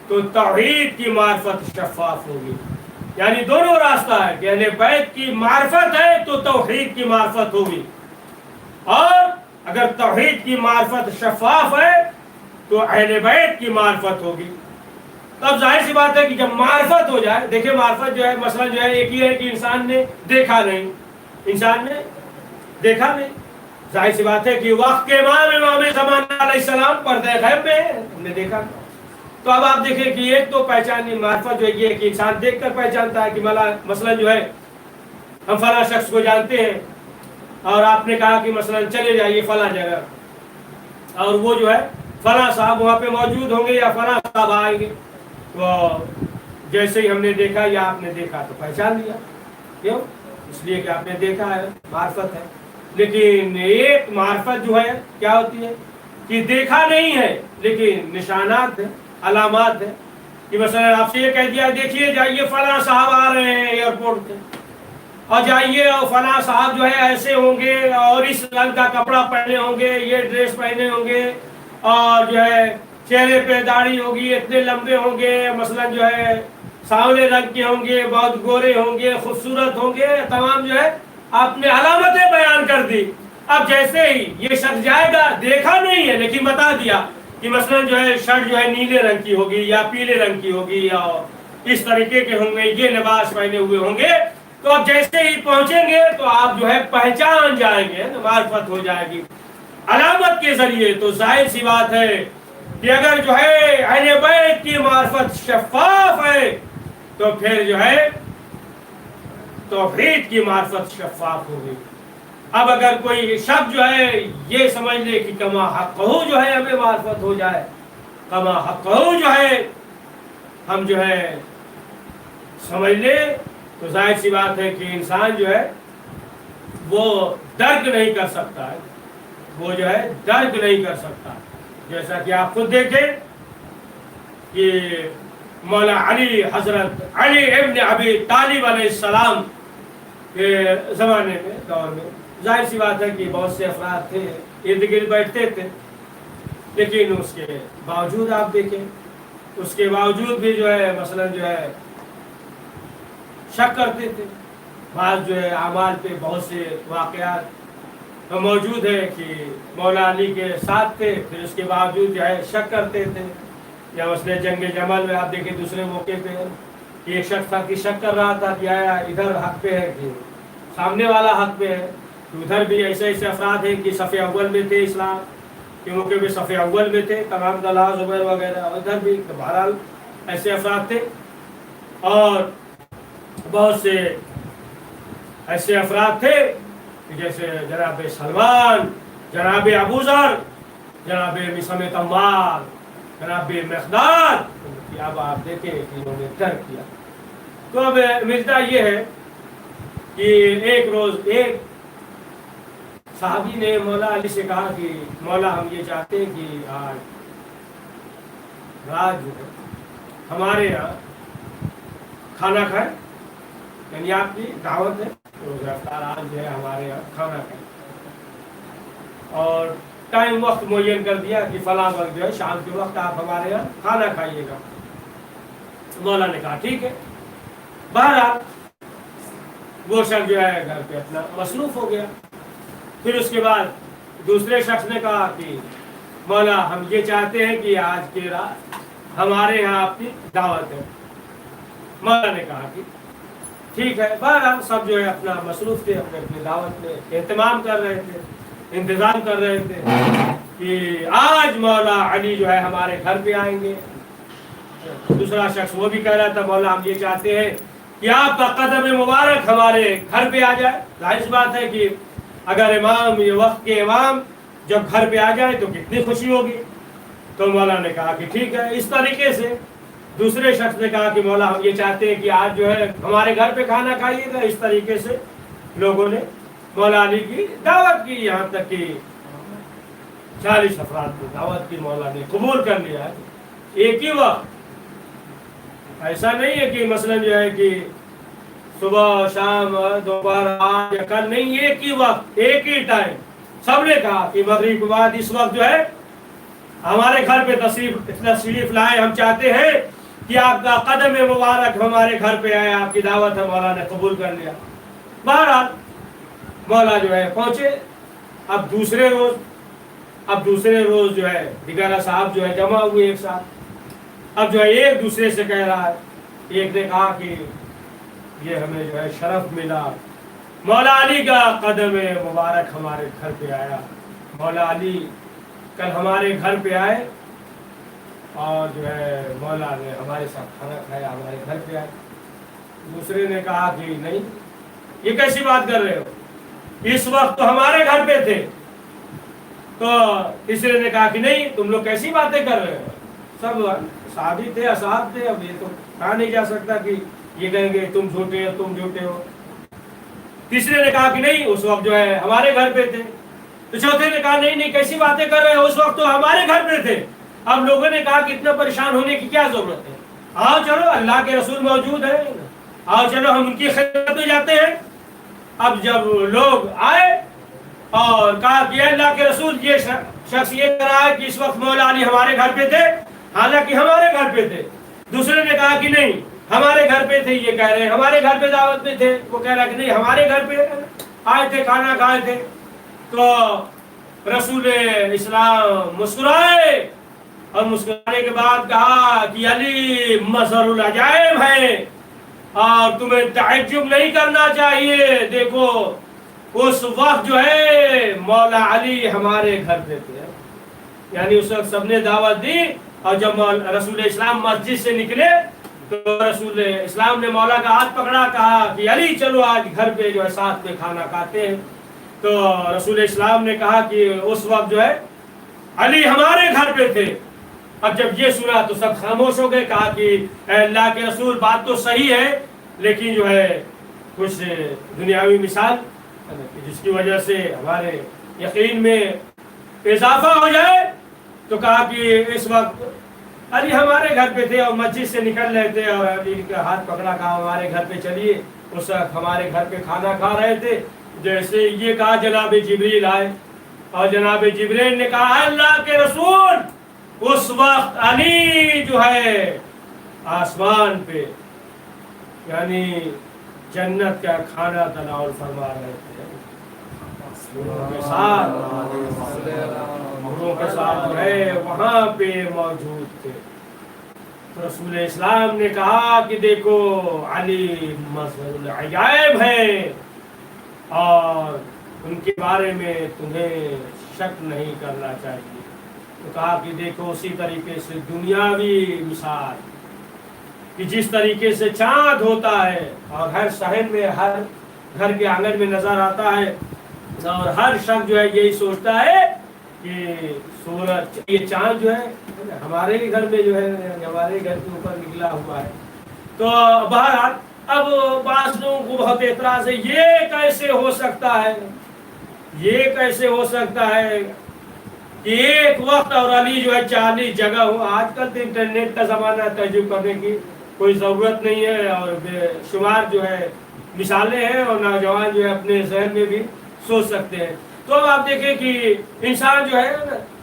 تو توحید کی معرفت شفاف ہوگی. یعنی دونوں راستہ ہے کہ اہل بیت کی معرفت ہے تو توحید کی معرفت ہوگی، اور اگر توحید کی معرفت شفاف ہے تو اہل بیت کی معرفت ہوگی. تب ظاہر سی بات ہے کہ جب معرفت ہو جائے، دیکھیں معرفت جو ہے مسئلہ جو ہے ایک ہی ہے کہ انسان نے دیکھا نہیں. ظاہر سی بات ہے کہ وقت کے امام زمانہ علیہ السلام پردہ غیب میں ہم نے دیکھا. تو اب آپ دیکھیں کہ ایک تو پہچانی معرفت جو ہے کہ انسان دیکھ کر پہچانتا ہے کہ مثلا جو ہے ہم فلاں شخص کو جانتے ہیں اور آپ نے کہا کہ مثلا چلے جائیے فلاں جگہ اور وہ جو ہے فلاں صاحب وہاں پہ موجود ہوں گے یا فلاں صاحب آئیں گے. تو جیسے ہی ہم نے دیکھا یا آپ نے دیکھا تو پہچان لیا. کیوں؟ اس لیے کہ آپ نے دیکھا ہے، معرفت ہے. لیکن ایک معرفت جو ہے کیا ہوتی ہے کہ دیکھا نہیں ہے لیکن نشانات ہیں، علامات ہیں. کہ مثلا آپ سے یہ کہہ دیا دیکھیے جائیے فلاں صاحب آ رہے ہیں ایئرپورٹ پہ اور جائیے اور فلاں صاحب جو ہے ایسے ہوں گے اور اس رنگ کا کپڑا پہنے ہوں گے، یہ ڈریس پہنے ہوں گے اور جو ہے چہرے پہ داڑھی ہوگی، اتنے لمبے ہوں گے، مثلا جو ہے سانولے رنگ کے ہوں گے، بہت گورے ہوں گے، خوبصورت ہوں گے، تمام جو ہے آپ نے علامتیں بیان کر دی. اب جیسے ہی یہ شخص جائے گا، دیکھا نہیں ہے لیکن بتا دیا کہ مثلا جو ہے شرٹ جو ہے نیلے رنگ کی ہوگی یا پیلے رنگ کی ہوگی یا اس طریقے کے ہوں گے، یہ لباس پہنے ہوئے ہوں گے. تو اب جیسے ہی پہنچیں گے تو آپ جو ہے پہچان جائیں گے، معرفت ہو جائے گی علامت کے ذریعے. تو ظاہر سی بات ہے کہ اگر جو ہے اہل بیت کی معرفت شفاف ہے تو پھر جو ہے توحید کی معرفت شفاف ہوگی. اب اگر کوئی شخص جو ہے یہ سمجھ لے کہ کما حقہ جو ہے ہمیں معرفت ہو جائے، کما حقہ جو ہے ہم جو ہے سمجھ لے، تو ظاہر سی بات ہے کہ انسان جو ہے وہ درک نہیں کر سکتا ہے، وہ جو ہے درک نہیں کر سکتا. جیسا کہ آپ خود دیکھیں کہ مولا علی، حضرت علی ابن ابی طالب علیہ السلام کے زمانے میں، دور میں ظاہر سی بات ہے کہ بہت سے افراد تھے ارد گرد بیٹھتے تھے، لیکن اس کے باوجود آپ دیکھیں، اس کے باوجود بھی جو ہے مثلا جو ہے شک کرتے تھے. بعض جو ہے اعمال پہ بہت سے واقعات موجود ہے کہ مولا علی کے ساتھ تھے، پھر اس کے باوجود جو ہے شک کرتے تھے. یا مثلا جنگ جمل میں آپ دیکھیں دوسرے موقع پہ ایک شخص تھا کہ شک کر رہا تھا کہ آیا ادھر حق پہ ہے کہ سامنے والا حق پہ ہے. ادھر بھی ایسے ایسے افراد ہیں کہ صف اول میں تھے، اسلام کے موقع پہ صف اول میں تھے، تمام طلحہ زبیر وغیرہ، ادھر بھی بہرحال ایسے افراد تھے. اور بہت سے ایسے افراد تھے جیسے جناب سلمان، جناب ابو ذر، جناب مسعود عمار، جناب مقداد. اب آپ دیکھیں کہ انہوں نے ترک کیا. تو اب ملتا یہ ہے کہ ایک روز ایک صحابی نے مولا علی سے کہا کہ مولا ہم یہ چاہتے ہیں کہ آج رات جو ہے ہمارے یہاں کھانا کھائیں، یعنی آپ کی دعوت ہے تو رفتار آج جو ہے ہمارے یہاں کھانا کھائیں. اور ٹائم وقت معین کر دیا کہ فلاں وقت جو ہے شام کے وقت آپ ہمارے یہاں کھانا کھائیے گا. مولا نے کہا ٹھیک ہے. بہرحال وہ شخص جو ہے گھر پہ اپنا مصروف ہو گیا. پھر اس کے بعد دوسرے شخص نے کہا کہ مولا ہم یہ چاہتے ہیں کہ آج کی رات ہمارے یہاں آپ کی دعوت ہے. مولا نے کہا کہ ٹھیک ہے. بہرحال سب جو ہے اپنا مصروف تھے، اپنے اپنی دعوت میں اہتمام کر رہے تھے، انتظام کر رہے تھے کہ آج مولا علی جو ہے ہمارے گھر پہ آئیں گے. دوسرا شخص وہ بھی کہہ رہا تھا مولا ہم یہ چاہتے ہیں کہ آپ کا قدم مبارک ہمارے گھر پہ آ جائے. ظاہر سی بات ہے کہ اگر امام، یہ وقت کے امام جب گھر پہ آ جائے تو کتنی خوشی ہوگی. تو مولا نے کہا کہ ٹھیک ہے. اس طریقے سے دوسرے شخص نے کہا کہ مولا ہم یہ چاہتے ہیں کہ آج جو ہے ہمارے گھر پہ کھانا کھائیے گا. اس طریقے سے لوگوں نے مولا علی کی دعوت کی، یہاں تک کہ 40 افراد کی دعوت کی مولا نے قبول کر لیا. ایک ہی وقت، ایسا نہیں ہے کہ مثلا جو ہے کہ صبح شام دوپہر آج یا کل نہیں، ایک ہی وقت ایک ہی ٹائم سب نے کہا کہ مغرب کے بعد اس وقت جو ہے ہمارے گھر پہ تشریف لائے. ہم چاہتے ہیں کہ آپ کا قدم مبارک ہمارے گھر پہ آئے، آپ کی دعوت ہے. مولا نے قبول کر لیا. بہرحال مولا جو ہے پہنچے. اب دوسرے روز جو ہے دیگر صاحب جو ہے جمع ہوئے ایک ساتھ. اب جو ہے ایک دوسرے سے کہہ رہا ہے. ایک نے کہا کہ یہ ہمیں جو ہے شرف ملا مولا علی کا قدم مبارک ہمارے گھر پہ آیا. مولا علی کل ہمارے گھر پہ آئے اور جو ہے مولا نے ہمارے ساتھ کھانا کھایا, ہمارے گھر پہ آئے. دوسرے نے کہا کہ نہیں, یہ کیسی بات کر رہے ہو, اس وقت تو ہمارے گھر پہ تھے. تو تیسرے نے کہا کہ نہیں, تم لوگ کیسی باتیں کر رہے ہو, سب صحابی تھے, اصحاب تھے, اب یہ تو کہا نہیں جا سکتا کہ یہ کہیں گے تم جھوٹے ہو, تم جھوٹے ہو. تیسرے نے کہا کہ نہیں, اس وقت جو ہے ہمارے گھر پہ تھے. تو چوتھے نے کہا نہیں نہیں, کیسی باتیں کر رہے ہو, اس وقت تو ہمارے گھر پہ تھے. اب لوگوں نے کہا کہ اتنا پریشان ہونے کی کیا ضرورت ہے, آؤ چلو اللہ کے رسول موجود ہے, آؤ چلو ہم ان کی خدمت میں جاتے ہیں. اب جب لوگ آئے اور کہا کہ اللہ کے رسول, یہ شخص یہ کہہ رہا ہے کہ اس وقت مولا علی ہمارے گھر پہ تھے, حالانکہ ہمارے گھر پہ تھے. دوسرے نے کہا کہ نہیں, ہمارے گھر پہ تھے, یہ کہہ رہے ہیں ہمارے گھر پہ دعوت میں تھے, وہ کہہ رہا کہ نہیں ہمارے گھر پہ آئے تھے, کھانا کھائے تھے. تو رسول اسلام مسکرائے اور مسکرانے کے بعد کہا کہ علی مظہر العجائب ہے اور تمہیں تعجب نہیں کرنا چاہیے. دیکھو اس وقت جو ہے مولا علی ہمارے گھر پہ تھے. یعنی اس وقت سب نے دعوت دی, اور جب رسول اسلام مسجد سے نکلے تو رسول اسلام نے مولا کا ہاتھ پکڑا, کہا کہ علی چلو آج گھر پہ جو ہے ساتھ میں کھانا کھاتے ہیں. تو رسول اسلام نے کہا کہ اس وقت جو ہے علی ہمارے گھر پہ تھے. اب جب یہ سنا تو سب خاموش ہو گئے, کہا کہ اے اللہ کے رسول بات تو صحیح ہے, لیکن جو ہے کچھ دنیاوی مثال جس کی وجہ سے ہمارے یقین میں اضافہ ہو جائے. تو کہا کہ اس وقت علی ہمارے گھر پہ تھے اور مسجد سے نکل رہے تھے, اور علی کا ہاتھ پکڑا, کہا ہمارے گھر پہ چلیے. اس وقت ہمارے گھر پہ کھانا کھا رہے تھے. جیسے یہ کہا جناب جبریل آئے, اور جناب جبریل نے کہا اللہ کے رسول اس وقت علی جو ہے آسمان پہ یعنی جنت کا کھانا تناول فرما رہے تھے, حوروں کے ساتھ جو ہے وہاں پہ موجود تھے. رسول اسلام نے کہا کہ دیکھو علی مظہر العجائب ہیں اور ان کے بارے میں تمہیں شک نہیں کرنا چاہیے. تو کہا کہ دیکھو اسی طریقے سے دنیاوی مثال کہ جس طریقے سے چاند ہوتا ہے اور ہر صحن میں, ہر گھر کے آنگن میں نظر آتا ہے, اور ہر شخص جو ہے یہی سوچتا ہے کہ سورج, یہ چاند جو ہے ہمارے ہی گھر میں جو ہے ہمارے گھر کے اوپر نکلا ہوا ہے. تو بہرحال اب بعض لوگوں کو بہت اعتراض ہے, یہ کیسے ہو سکتا ہے, یہ کیسے ہو سکتا ہے کہ ایک وقت اور علی جو ہے 40 جگہ ہو. آج کل تو انٹرنیٹ کا زمانہ ہے, تجربہ کرنے کی کوئی ضرورت نہیں ہے, اور بے شمار جو ہے مثالیں ہیں, اور نوجوان جو ہے اپنے ذہن میں بھی سوچ سکتے ہیں. تو اب آپ دیکھیں کہ انسان جو ہے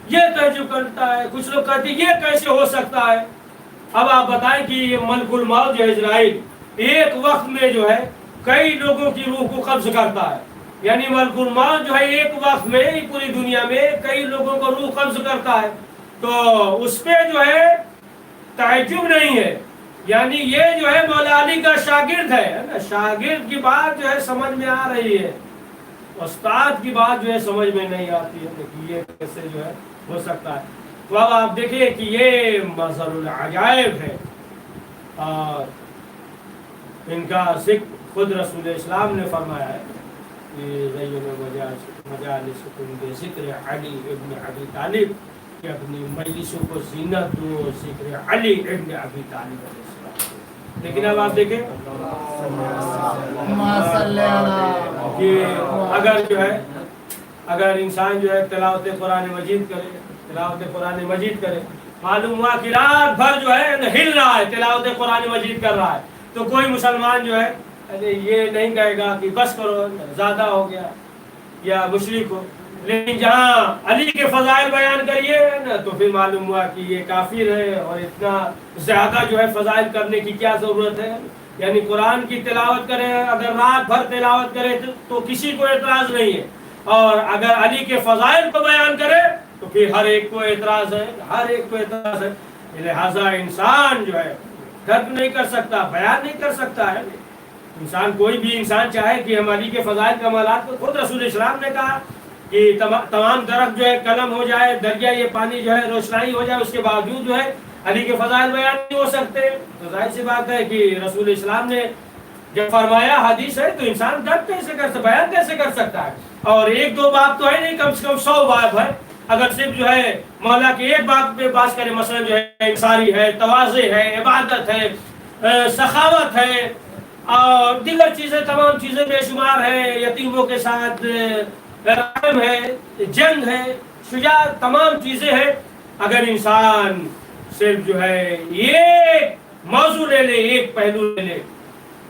یہ تجربہ کرتا ہے. کچھ لوگ کہتے ہیں یہ کیسے ہو سکتا ہے. اب آپ بتائیں کہ یہ ملک الموت جو ہے اسرائیل ایک وقت میں جو ہے کئی لوگوں کی روح کو قبض کرتا ہے. یعنی ملک الموت جو ہے ایک وقت میں پوری دنیا میں کئی لوگوں کو روح قبض کرتا ہے. تو اس پہ جو ہے تعجب نہیں ہے. یعنی یہ جو ہے مولا علی کا شاگرد ہے, شاگرد کی بات جو ہے سمجھ میں آ رہی ہے, استاد کی بات جو ہے سمجھ میں نہیں آتی ہے کہ یہ کیسے جو ہے ہو سکتا ہے. تو اب آپ دیکھیں کہ یہ مظہر العجائب ہے, اور ان کا ذکر خود رسول اسلام نے فرمایا ہے کہ مجالسکم بذکر علی ابن ابی طالب, کہ اپنی مجلسوں کو زینت دو ذکر علی ابن ابی طالب علیہ السلام. لیکن اب آپ دیکھیں کہ اگر جو ہے اگر انسان جو ہے تلاوت قرآن مجید کرے, معلوم ہوا کہ رات بھر جو ہے ہل رہا ہے, تلاوت قرآن مجید کر رہا ہے, تو کوئی مسلمان جو ہے یہ نہیں کہے گا کہ بس کرو زیادہ ہو گیا یا مشرک ہو. لیکن جہاں علی کے فضائل بیان کریے نا تو پھر معلوم ہوا کہ یہ کافر ہے, اور اتنا زیادہ جو ہے فضائل کرنے کی کیا ضرورت ہے. یعنی قرآن کی تلاوت کرے, اگر رات بھر تلاوت کرے تو کسی کو اعتراض نہیں ہے, اور اگر علی کے فضائل کو بیان کرے تو پھر ہر ایک کو اعتراض ہے, ہر ایک کو اعتراض ہے. لہذا انسان جو ہے درک نہیں کر سکتا, بیان نہیں کر سکتا ہے, انسان کوئی بھی انسان چاہے کہ ہم علی کے فضائل کمالات کو، خود رسول اسلام نے کہا کہ تمام درخت جو ہے قلم ہو جائے، دریا یہ پانی جو ہے روشنائی ہو جائے، اس کے باوجود جو ہے علی کے فضائل بیان نہیں ہو سکتے. تو ظاہر سی بات ہے کہ رسول اسلام نے جب فرمایا حدیث ہے تو انسان درد کیسے کر سکتا، بیان کیسے کر سکتا ہے. اور ایک دو باب تو ہے نہیں، کم سے کم 100 باب ہے. اگر صرف جو ہے مولا کی ایک بات پہ بات کرے، مثلا جو ہے انصاری ہے، تواضع ہے، عبادت ہے، سخاوت ہے اور دیگر چیزیں، تمام چیزیں بے شمار ہیں، یتیموں کے ساتھ رحم ہے، جنگ ہے، شجاعت، تمام چیزیں ہیں. اگر انسان صرف جو ہے ایک موضوع لے لے، ایک پہلو لے لے،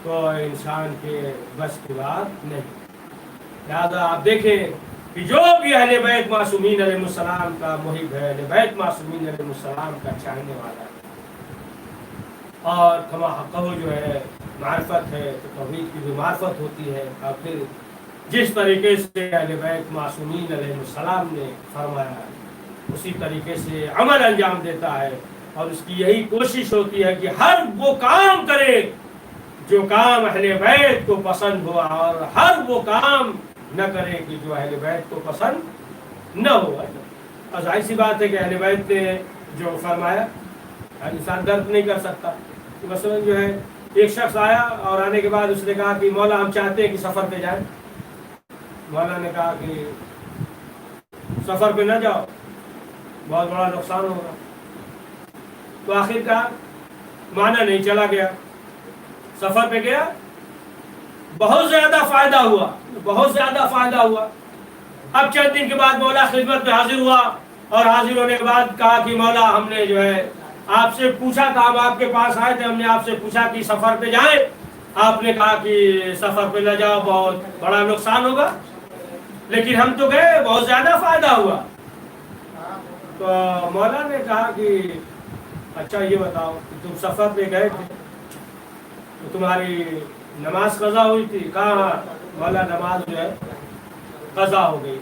تو انسان کے بس کی بات نہیں. لہذا آپ دیکھیں کہ جو بھی اہل بیت معصومین علیہ السلام کا محب ہے، اہل بیت معصومین علیہ السلام کا چاہنے والا ہے، اور کما حقہ جو ہے معرفت ہے، تو توحید کی بھی معرفت ہوتی ہے. اور پھر جس طریقے سے اہل بیت معصومین علیہ السلام نے فرمایا ہے اسی طریقے سے عمل انجام دیتا ہے. اور اس کی یہی کوشش ہوتی ہے کہ ہر وہ کام کرے جو کام اہل بیت کو پسند ہوا، اور ہر وہ کام نہ کرے کہ جو اہل بیت کو پسند نہ ہو. اور ظاہر سی بات ہے کہ اہل بیت نے جو فرمایا انسان درد نہیں کر سکتا. مثلا جو ہے ایک شخص آیا اور آنے کے بعد اس نے کہا کہ مولا ہم چاہتے ہیں کہ سفر پہ جائیں. مولا نے کہا کہ سفر پہ نہ جاؤ، بہت بڑا نقصان ہوگا. تو آخر کار مانا نہیں، چلا گیا، سفر پہ گیا، بہت زیادہ فائدہ ہوا، بہت زیادہ فائدہ ہوا. اب چند دن کے بعد مولا خدمت میں حاضر ہوا، اور حاضر ہونے کے بعد کہا کہ مولا ہم نے جو ہے آپ سے پوچھا تھا، ہم آپ کے پاس آئے تھے، ہم نے آپ سے پوچھا کہ سفر پہ جائیں، آپ نے کہا کہ سفر پہ نہ جاؤ، بہت بڑا نقصان ہوگا. لیکن ہم تو گئے، بہت زیادہ فائدہ ہوا. تو مولا نے کہا کہ اچھا یہ بتاؤ کہ تم سفر پہ گئے تھے تو تمہاری نماز قضا ہوئی تھی؟ کہا مولا نماز جو ہے قضا ہو گئی.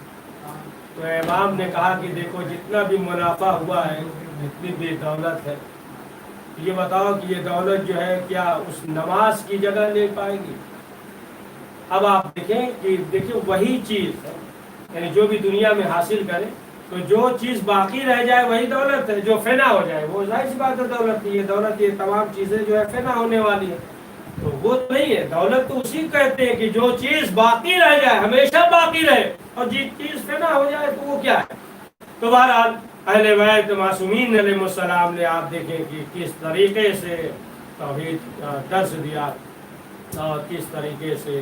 تو امام نے کہا کہ دیکھو جتنا بھی منافع ہوا ہے، جتنی بھی دولت ہے، یہ بتاؤ کہ یہ دولت جو ہے کیا اس نماز کی جگہ لے پائے گی؟ اب آپ دیکھیں کہ دیکھیں وہی چیز ہے، یعنی جو بھی دنیا میں حاصل کرے تو جو چیز باقی رہ جائے وہی دولت ہے، جو فنا ہو جائے وہ ظاہر سی بات ہے دولت نہیں ہے. دولت یہ تمام چیزیں جو ہے فنا ہونے والی ہے، تو وہ نہیں ہے. دولت تو اسی کہتے ہیں کہ جو چیز باقی رہ جائے، ہمیشہ باقی رہے، اور جس چیز فنا ہو جائے تو وہ کیا ہے. تو بہرحال اہل بیت معصومین علیہ السلام نے آپ دیکھیں کہ کس طریقے سے توحید درس دیا، اور کس طریقے سے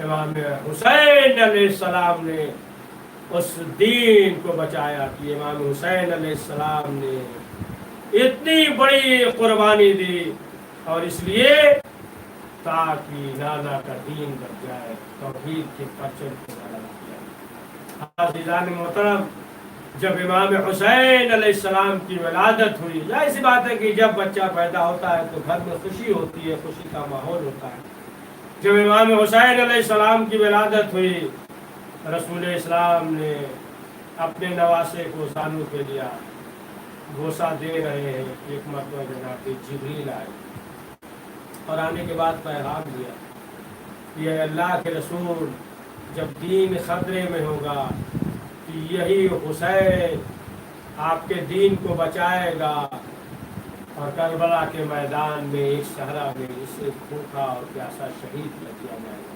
امام حسین علیہ السلام نے اس دین کو بچایا. کہ امام حسین علیہ السلام نے اتنی بڑی قربانی دی، اور اس لیے تاکہ نانا کا دین بچ جائے، توحید کے پرچم کو بلند کیا. عزیزان محترم، جب امام حسین علیہ السلام کی ولادت ہوئی، ظاہر سی بات ہے کہ جب بچہ پیدا ہوتا ہے تو گھر میں خوشی ہوتی ہے، خوشی کا ماحول ہوتا ہے. جب امام حسین علیہ السلام کی ولادت ہوئی، رسول اسلام نے اپنے نواسے کو زانو پہ لیا، بوسہ دے رہے ہیں. ایک مرتبہ جناب جبریل آئے اور آنے کے بعد پیغام دیا، یہ اللہ کے رسول جب دین خطرے میں ہوگا کہ یہی حسین آپ کے دین کو بچائے گا، اور کربلا کے میدان میں ایک صحرا میں اسے بھوکا اور پیاسا شہید کر دیا جائے گا.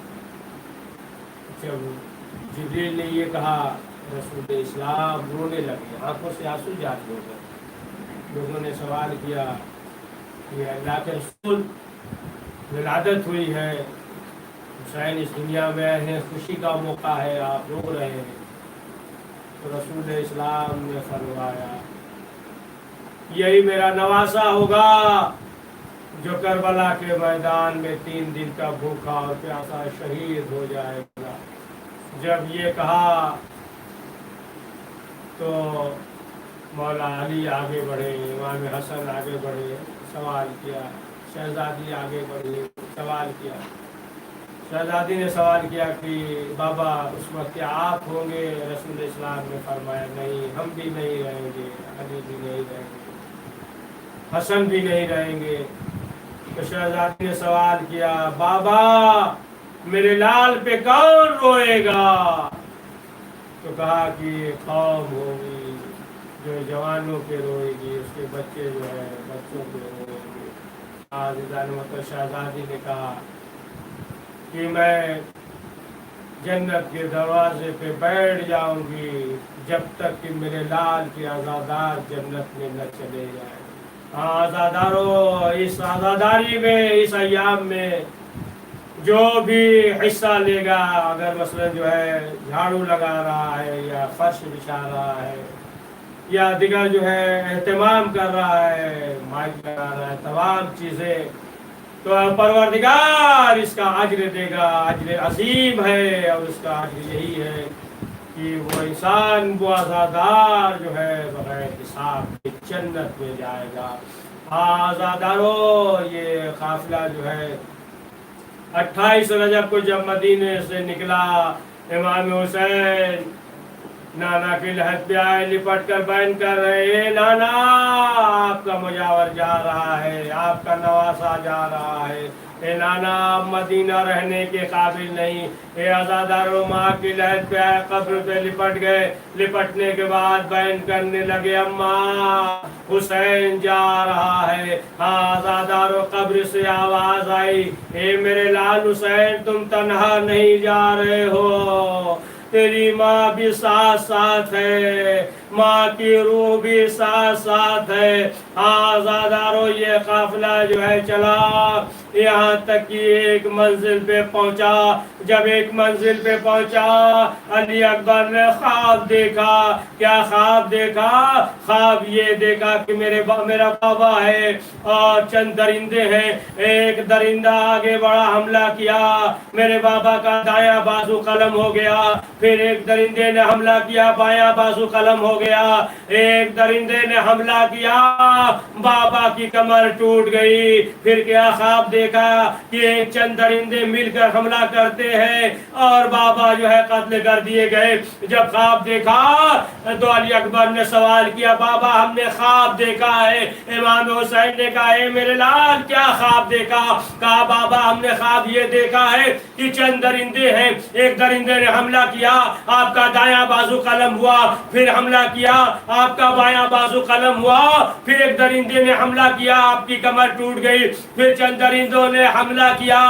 جب جبریل نے یہ کہا، رسول اسلام رونے لگے، آنکھوں سے آنسو جاری ہو گئے. لوگوں نے سوال کیا کہ اللہ کے رسول ولادت ہوئی ہے، حسین اس دنیا میں آئے ہیں، خوشی کا موقع ہے، آپ رو رہے ہیں. تو رسول اسلام نے فرمایا یہی میرا نواسا ہوگا جو کربلا کے میدان میں 3 دن کا بھوکا اور پیاسا شہید ہو جائے گا. جب یہ کہا تو مولا علی آگے بڑھے، امام حسن آگے بڑھے، سوال کیا. شہزادی آگے بڑھی، سوال کیا. شہزادی نے سوال کیا کہ بابا اس وقت کیا آپ ہوں گے؟ رسول اسلام نے فرمایا نہیں، ہم بھی نہیں رہیں گے، علی بھی نہیں رہیں گے، حسن بھی نہیں رہیں گے. تو شہزادی نے سوال کیا بابا میرے لال پہ کون روئے گا؟ تو کہا کہ قوم ہوگی جو جوانوں پہ روئے گی، اس کے بچے جو ہے بچوں پہ روئے گی۔ تو شہزادی نے کہا کہ میں جنت کے دروازے پہ بیٹھ جاؤں گی جب تک کہ میرے لال کے عزادار جنت میں نہ چلے جائیں۔ عزاداروں، اس عزاداری میں، اس ایام میں جو بھی حصہ لے گا، اگر مثلا جو ہے جھاڑو لگا رہا ہے یا فرش بچھا رہا ہے یا دیگر جو ہے اہتمام کر رہا ہے، مائک لگا رہا ہے، تمام چیزیں، تو پروردگار اس کا اجر دے گا، اجر عظیم ہے، اور اس کا اجر یہی ہے کہ وہ انسان، وہ عزادار جو ہے بغیر حساب کے جنت میں جائے گا۔ عزاداروں، یہ قافلہ جو ہے 28 رجب کو جب مدینے سے نکلا، امام حسین نانا کی لحد پہ آئے، لپٹ کر بیان کر رہے، اے نانا آپ کا مجاور جا رہا ہے، آپ کا نواسا جا رہا ہے، اے نانا آپ مدینہ رہنے کے قابل نہیں۔ اے عزاداروں، ماں کی لحد پہ آئے، قبر پہ لپٹ گئے، لپٹنے کے بعد بیان کرنے لگے، اماں حسین جا رہا ہے۔ عزاداروں، قبر سے آواز آئی، اے میرے لال حسین تم تنہا نہیں جا رہے ہو، تیری ماں بھی ساتھ ساتھ ہے، ماں کی روح بھی ساتھ ساتھ ہے۔ عزاداروں، یہ قافلہ جو ہے چلا یہاں تک کہ ایک منزل پہ پہنچا۔ جب ایک منزل پہ پہنچا، علی اکبر نے خواب دیکھا۔ کیا خواب دیکھا؟ خواب یہ دیکھا کہ میرا بابا ہے اور چند درندے ہیں، ایک درندہ آگے بڑا حملہ کیا، میرے بابا کا دایاں بازو قلم ہو گیا، پھر ایک درندے نے حملہ کیا، بایاں بازو قلم ہو گیا، ایک درندے نے حملہ کیا، بابا کی کمر ٹوٹ گئی۔ پھر کیا خواب دیکھا کہ چند درندے مل کر حملہ کرتے ہیں اور بابا جو ہے قتل کر دیے گئے۔ جب خواب دیکھا تو علی اکبر نے سوال کیا، بابا ہم نے خواب دیکھا ہے۔ امام حسین نے کہا، اے میرے لال کیا خواب دیکھا؟ کہا بابا ہم نے خواب یہ دیکھا ہے کہ چند درندے ہیں، ایک درندے نے حملہ کیا، آپ کا دایاں بازو قلم ہوا، پھر حملہ کیا، آپ کا بایاں بازو قلم ہوا، پھر ایک درندے نے حملہ کیا، آپ کی کمر ٹوٹ گئی، پھر چند درندوں نے حملہ کیا،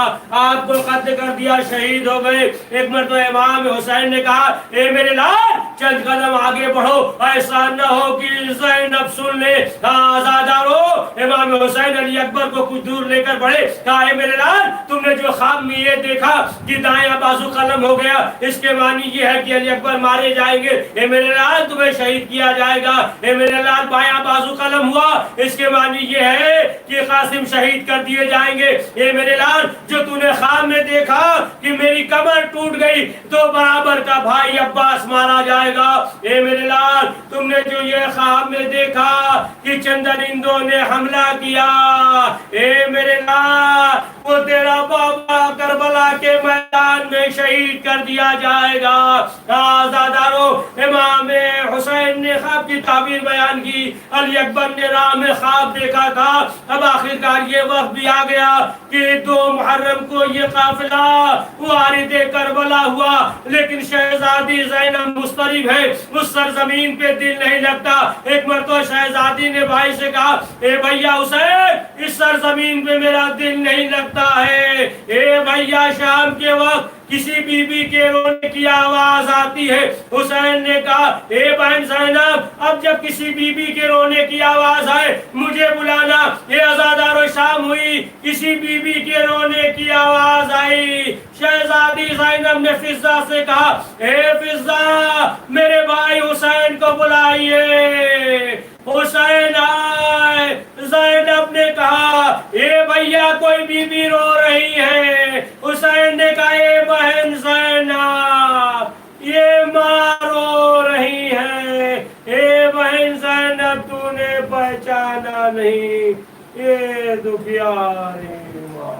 آپ کو قتل کر دیا، شہید ہو گئے۔ ایک مرتبہ امام حسین نے کہا، اے میرے لال چند قدم آگے بڑھو، ایسا نہ ہو کہ زینب سن لے۔ عزاداروں، امام حسین علی اکبر کو کچھ دور لے کر بڑھے، کہا اے میرے لال تم نے جو خواب میں یہ دیکھا کہ دایاں بازو قلم ہو گیا، اس کے معنی یہ ہے کہ علی اکبر مارے جائیں گے، اے میرے لال تمہیں شہید کیا جائے گا۔ اے میرے لال بایاں بازو قلم ہوا، اس کے معنی یہ ہے کہ قاسم شہید کر دیے جائیں گے۔ اے میرے لال جو تو نے خواب میں دیکھا کہ میری کمر ٹوٹ گئی تو برابر کا بھائی عباس مارا جائے گا۔ اے میرے لال تم نے جو یہ خواب میں دیکھا کہ چند درندوں نے حملہ کیا، اے میرے لال وہ تیرا بابا کربلا کے میدان میں شہید کر دیا جائے گا۔ عزاداروں، امام حسین نے خواب کی تعبیر بیان کی، علی اکبر نے راہ میں خواب دیکھا تھا۔ اب آخرکار یہ وقت بھی آ گیا کہ 2 محرم کو یہ قافلہ وارد کربلا ہوا، لیکن شہزادی زینب مضطرب ہے، اس سرزمین پہ دل نہیں لگتا۔ ایک مرتبہ شہزادی نے بھائی سے کہا، اے بھیا حسین اس سرزمین پہ میرا دل نہیں لگتا ہے۔ اے بھیا شام کے وقت کسی بی بی کے رونے کی آواز آتی ہے۔ حسین نے کہا، اے بہن زینب اب جب کسی بی بی کے رونے کی آواز آئے مجھے بلانا۔ یہ عزادارو شام ہوئی، کسی بی بی کے رونے کی آواز آئی، شہزادی زینب نے فضہ سے کہا، اے فضہ میرے بھائی حسین کو بلائیے۔ حسین آئے، زینب نے کہا، اے بھیا کوئی بی بی رو رہی ہے۔ حسین نے کہا، اے بہن زینب یہ ماں رو رہی ہے۔ اے بہن زینب تو نے پہچانا نہیں، یہ دکھیاری ماں۔